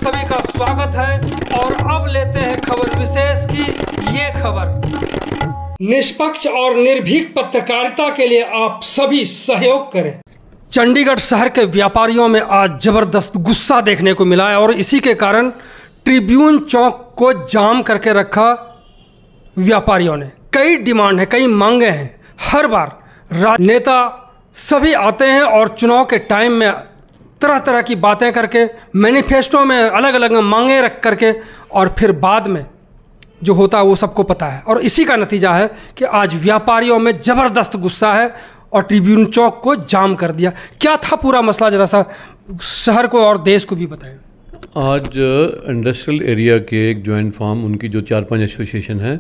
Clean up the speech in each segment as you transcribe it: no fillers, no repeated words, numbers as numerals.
सभी का स्वागत है और अब लेते हैं खबर विशेष की ये खबर। निष्पक्ष और निर्भीक पत्रकारिता के लिए आप सभी सहयोग करें। चंडीगढ़ शहर के व्यापारियों में आज जबरदस्त गुस्सा देखने को मिला है और इसी के कारण ट्रिब्यून चौक को जाम करके रखा व्यापारियों ने। कई डिमांड है, कई मांगे हैं। हर बार नेता सभी आते हैं और चुनाव के टाइम में तरह तरह की बातें करके मैनिफेस्टो में अलग अलग मांगे रख करके और फिर बाद में जो होता है वो सबको पता है। और इसी का नतीजा है कि आज व्यापारियों में ज़बरदस्त गुस्सा है और ट्रिब्यून चौक को जाम कर दिया। क्या था पूरा मसला, जरा सा शहर को और देश को भी बताएं। आज इंडस्ट्रियल एरिया के एक जॉइंट फार्म, उनकी जो 4-5 एसोसिएशन हैं,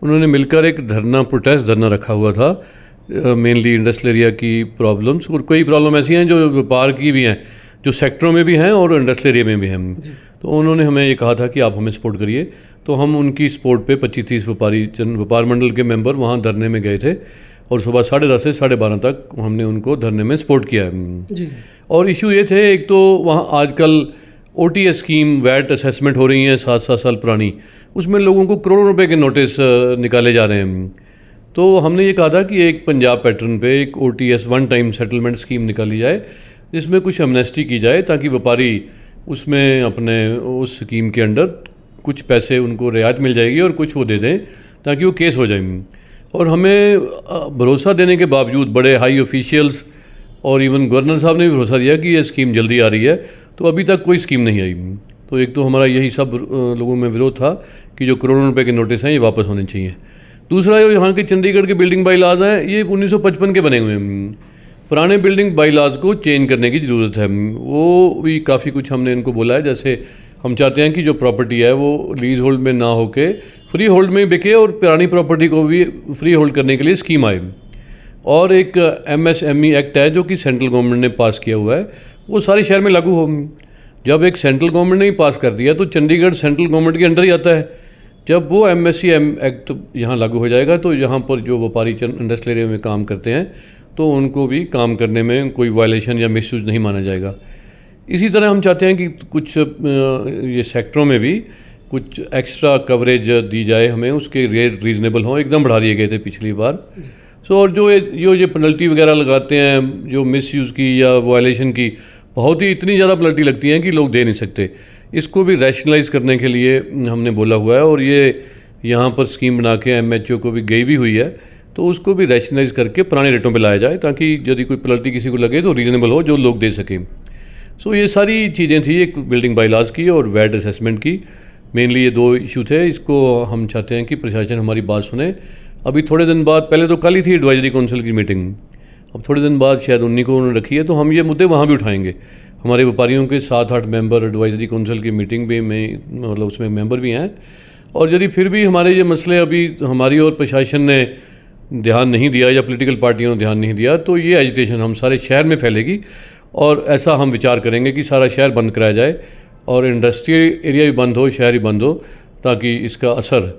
उन्होंने मिलकर एक प्रोटेस्ट धरना रखा हुआ था। मेनली इंडस्ट्रियल एरिया की प्रॉब्लम्स, और कई प्रॉब्लम ऐसी हैं जो व्यापार की भी हैं, जो सेक्टरों में भी हैं और इंडस्ट्रियल एरिया में भी हैं। तो उन्होंने हमें ये कहा था कि आप हमें सपोर्ट करिए। तो हम उनकी सपोर्ट पे 25-30 व्यापार मंडल के मेंबर वहाँ धरने में गए थे और सुबह 10:30 से 12:30 तक हमने उनको धरने में सपोर्ट किया है। और इशू ये थे, एक तो वहाँ आजकल OTS स्कीम, वैट असेसमेंट हो रही हैं 7-7 साल पुरानी, उसमें लोगों को करोड़ों रुपए के नोटिस निकाले जा रहे हैं। तो हमने ये कहा था कि एक पंजाब पैटर्न पे एक OTS one time settlement scheme निकाली जाए, जिसमें कुछ एमनेस्टी की जाए ताकि व्यापारी उसमें अपने उस स्कीम के अंडर कुछ पैसे उनको रियायत मिल जाएगी और कुछ वो दे दें ताकि वो केस हो जाए। और हमें भरोसा देने के बावजूद बड़े हाई ऑफिशियल्स और इवन गवर्नर साहब ने भी भरोसा दिया कि ये स्कीम जल्दी आ रही है, तो अभी तक कोई स्कीम नहीं आई। तो एक तो हमारा यही सब लोगों में विरोध था कि जो करोड़ों रुपए के नोटिस हैं ये वापस होने चाहिए। दूसरा, जो यहाँ के चंडीगढ़ के बिल्डिंग बाई लॉज हैं, ये 1955 के बने हुए हैं। पुराने बिल्डिंग बाई लॉज को चेंज करने की ज़रूरत है। वो भी काफ़ी कुछ हमने इनको बोला है। जैसे हम चाहते हैं कि जो प्रॉपर्टी है वो लीज होल्ड में ना होके फ्री होल्ड में बिके और पुरानी प्रॉपर्टी को भी फ्री होल्ड करने के लिए स्कीम आए। और एक MSME एक्ट है जो कि सेंट्रल गवर्नमेंट ने पास किया हुआ है, वो सारे शहर में लागू हो। जब एक सेंट्रल गवर्नमेंट ने ही पास कर दिया तो चंडीगढ़ सेंट्रल गवर्नमेंट के अंडर ही आता है। जब वो MSME एक्ट यहाँ लागू हो जाएगा तो यहाँ पर जो व्यापारी इंडस्ट्रियल एरिया में काम करते हैं तो उनको भी काम करने में कोई वायलेशन या मिसयूज नहीं माना जाएगा। इसी तरह हम चाहते हैं कि कुछ ये सेक्टरों में भी कुछ एक्स्ट्रा कवरेज दी जाए हमें, उसके रेट रीज़नेबल हों, एकदम बढ़ा दिए गए थे पिछली बार। और जो ये पेनल्टी वगैरह लगाते हैं जो मिसयूज़ की या वायलेशन की, बहुत ही इतनी ज़्यादा पेनल्टी लगती हैं कि लोग दे नहीं सकते। इसको भी रैशनलाइज करने के लिए हमने बोला हुआ है और ये यहाँ पर स्कीम बना के MHO को भी गई भी हुई है, तो उसको भी रैशनलाइज करके पुराने रेटों पे लाया जाए ताकि यदि कोई पेनल्टी किसी को लगे तो रीज़नेबल हो, जो लोग दे सकें। सो ये सारी चीज़ें थी, एक बिल्डिंग बाई लॉज की और वैट असेसमेंट की। मेनली ये 2 इशू थे। इसको हम चाहते हैं कि प्रशासन हमारी बात सुने। अभी थोड़े दिन बाद, पहले तो कल ही थी एडवाइजरी काउंसिल की मीटिंग, अब थोड़े दिन बाद शायद 19 को उन्होंने रखी है, तो हम ये मुद्दे वहाँ भी उठाएंगे। हमारे व्यापारियों के 7-8 मेंबर एडवाइजरी काउंसिल की मीटिंग भी में, मतलब उसमें मेंबर भी हैं। और यदि फिर भी हमारे ये मसले अभी हमारी और प्रशासन ने ध्यान नहीं दिया या पॉलिटिकल पार्टियों ने ध्यान नहीं दिया, तो ये एजिटेशन हम सारे शहर में फैलेगी। और ऐसा हम विचार करेंगे कि सारा शहर बंद कराया जाए और इंडस्ट्रियल एरिया भी बंद हो, शहर ही बंद हो, ताकि इसका असर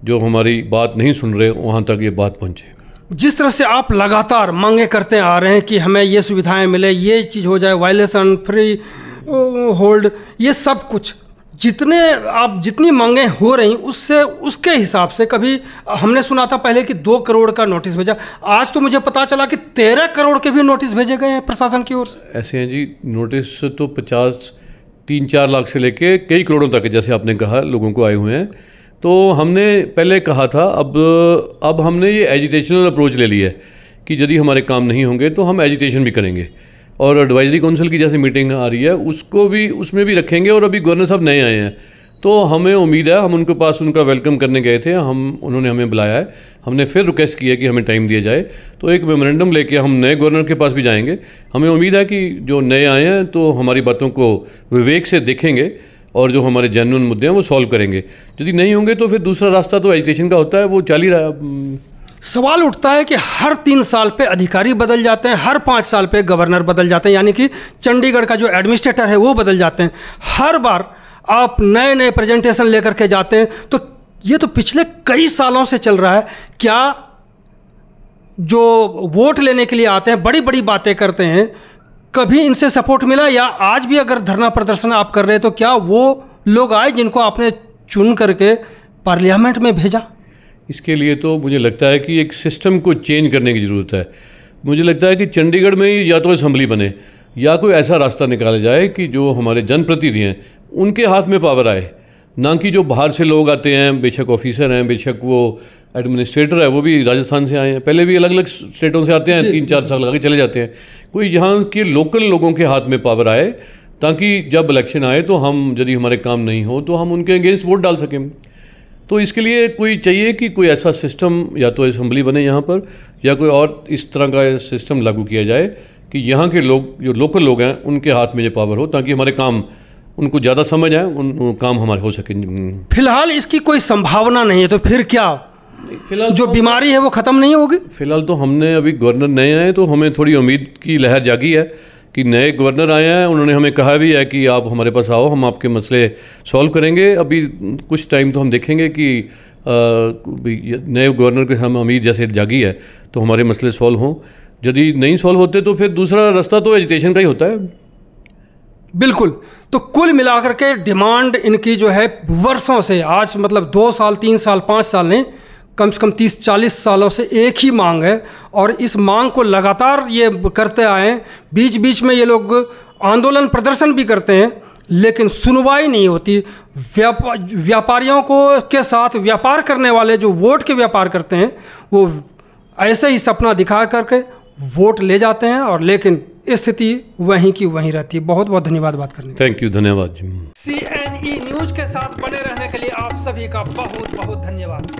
जो हमारी बात नहीं सुन रहे वहाँ तक ये बात पहुँचे। जिस तरह से आप लगातार मांगे करते आ रहे हैं कि हमें ये सुविधाएं मिले, ये चीज़ हो जाए, वायलेशन, फ्री होल्ड, ये सब कुछ जितनी मांगें हो रही उसके हिसाब से कभी हमने सुना था पहले कि 2 करोड़ का नोटिस भेजा, आज तो मुझे पता चला कि 13 करोड़ के भी नोटिस भेजे गए हैं प्रशासन की ओर से। ऐसे हैं जी, नोटिस तो 3-4 लाख से लेके कई करोड़ों तक, जैसे आपने कहा, लोगों को आए हुए हैं। तो हमने पहले कहा था, अब हमने ये एजिटेशनल अप्रोच ले लिया है कि यदि हमारे काम नहीं होंगे तो हम एजिटेशन भी करेंगे। और एडवाइजरी काउंसिल की जैसे मीटिंग आ रही है उसमें भी रखेंगे। और अभी गवर्नर साहब नए आए हैं तो हमें उम्मीद है, हम उनके पास उनका वेलकम करने गए थे, उन्होंने हमें बुलाया है, हमने फिर रिक्वेस्ट किया कि हमें टाइम दिया जाए। तो एक मेमोरेंडम लेके हम नए गवर्नर के पास भी जाएंगे। हमें उम्मीद है कि जो नए आए हैं तो हमारी बातों को विवेक से देखेंगे और जो हमारे जेन्युइन मुद्दे हैं वो सॉल्व करेंगे। यदि नहीं होंगे तो फिर दूसरा रास्ता तो एजुकेशन का होता है, वो चल ही रहा है। सवाल उठता है कि हर 3 साल पे अधिकारी बदल जाते हैं, हर 5 साल पे गवर्नर बदल जाते हैं, यानी कि चंडीगढ़ का जो एडमिनिस्ट्रेटर है वो बदल जाते हैं। हर बार आप नए प्रेजेंटेशन लेकर के जाते हैं, तो ये तो पिछले कई सालों से चल रहा है। क्या जो वोट लेने के लिए आते हैं, बड़ी बड़ी बातें करते हैं, कभी इनसे सपोर्ट मिला, या आज भी अगर धरना प्रदर्शन आप कर रहे हैं तो क्या वो लोग आए जिनको आपने चुन करके पार्लियामेंट में भेजा? इसके लिए तो मुझे लगता है कि एक सिस्टम को चेंज करने की ज़रूरत है। मुझे लगता है कि चंडीगढ़ में ही या तो असेंबली बने या कोई ऐसा रास्ता निकाला जाए कि जो हमारे जनप्रतिनिधि हैं उनके हाथ में पावर आए, ना कि जो बाहर से लोग आते हैं, बेशक ऑफिसर हैं, बेशक वो एडमिनिस्ट्रेटर है, वो भी राजस्थान से आए हैं, पहले भी अलग अलग स्टेटों से आते हैं, 3-4 साल लगा के चले जाते हैं। कोई यहाँ के लोकल लोगों के हाथ में पावर आए, ताकि जब इलेक्शन आए तो हम, यदि हमारे काम नहीं हो तो हम उनके अगेंस्ट वोट डाल सकें। तो इसके लिए कोई चाहिए कि कोई ऐसा सिस्टम, या तो असेंबली बने यहाँ पर, या कोई और इस तरह का सिस्टम लागू किया जाए कि यहाँ के लोग, जो लोकल लोग हैं, उनके हाथ में ये पावर हो, ताकि हमारे काम उनको ज़्यादा समझ आए, उन काम हमारे हो सके। फिलहाल इसकी कोई संभावना नहीं है, तो फिर क्या फिलहाल जो बीमारी है वो ख़त्म नहीं होगी? फिलहाल तो हमने, अभी गवर्नर नए आए तो हमें थोड़ी उम्मीद की लहर जागी है कि नए गवर्नर आए हैं, उन्होंने हमें कहा भी है कि आप हमारे पास आओ, हम आपके मसले सॉल्व करेंगे। अभी कुछ टाइम तो हम देखेंगे कि नए गवर्नर के हम उम्मीद जैसे जागी है तो हमारे मसले सॉल्व हों। यदि नहीं सॉल्व होते तो फिर दूसरा रास्ता तो एजिटेशन का ही होता है। बिल्कुल। तो कुल मिलाकर के डिमांड इनकी जो है वर्षों से, आज मतलब 2 साल 3 साल 5 साल नहीं, कम से कम 30-40 सालों से एक ही मांग है, और इस मांग को लगातार ये करते आए हैं। बीच बीच में ये लोग आंदोलन प्रदर्शन भी करते हैं, लेकिन सुनवाई नहीं होती। व्यापारियों को के साथ व्यापार करने वाले जो वोट के व्यापार करते हैं, वो ऐसे ही सपना दिखा करके वोट ले जाते हैं, और लेकिन स्थिति वहीं की वहीं रहती है। बहुत बहुत धन्यवाद बात करने के लिए। थैंक यू, धन्यवाद जी। CNE न्यूज़ के साथ बने रहने के लिए आप सभी का बहुत बहुत धन्यवाद।